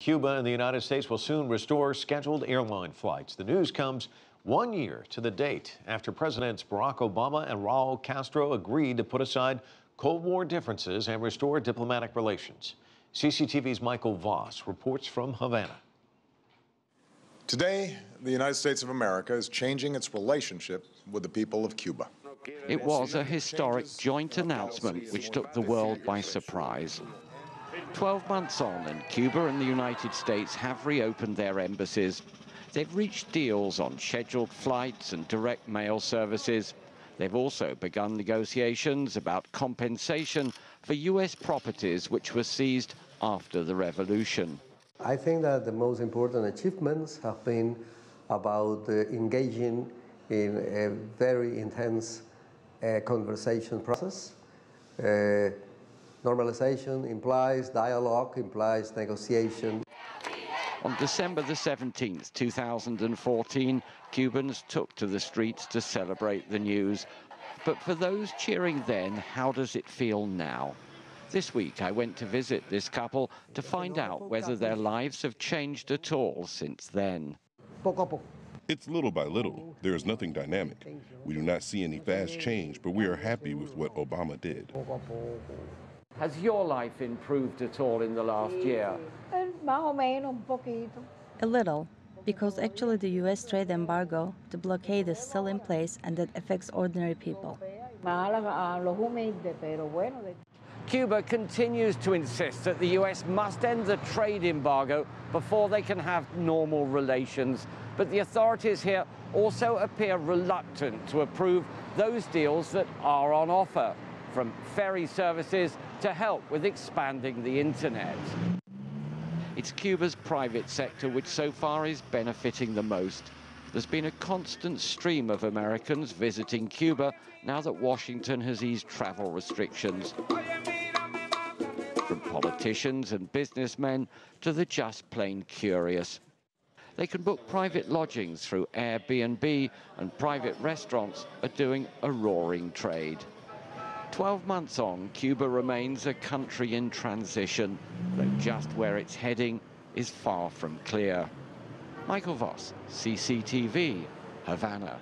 Cuba and the United States will soon restore scheduled airline flights. The news comes 1 year to the date after Presidents Barack Obama and Raul Castro agreed to put aside Cold War differences and restore diplomatic relations. CCTV's Michael Voss reports from Havana. Today, the United States of America is changing its relationship with the people of Cuba. It was a historic joint announcement which took the world by surprise. 12 months on, and Cuba and the United States have reopened their embassies. They've reached deals on scheduled flights and direct mail services. They've also begun negotiations about compensation for U.S. properties which were seized after the revolution. I think that the most important achievements have been about engaging in a very intense conversation process. Normalization implies dialogue, implies negotiation. On December the 17th, 2014, Cubans took to the streets to celebrate the news. But for those cheering then, how does it feel now? This week, I went to visit this couple to find out whether their lives have changed at all since then. It's little by little. There is nothing dynamic. We do not see any fast change, but we are happy with what Obama did. Has your life improved at all in the last year? A little, because actually the U.S. trade embargo, the blockade is still in place, and that affects ordinary people. Cuba continues to insist that the U.S. must end the trade embargo before they can have normal relations. But the authorities here also appear reluctant to approve those deals that are on offer, from ferry services to help with expanding the internet. It's Cuba's private sector which so far is benefiting the most. There's been a constant stream of Americans visiting Cuba now that Washington has eased travel restrictions. From politicians and businessmen to the just plain curious. They can book private lodgings through Airbnb, and private restaurants are doing a roaring trade. 12 months on, Cuba remains a country in transition, though just where it's heading is far from clear. Michael Voss, CCTV, Havana.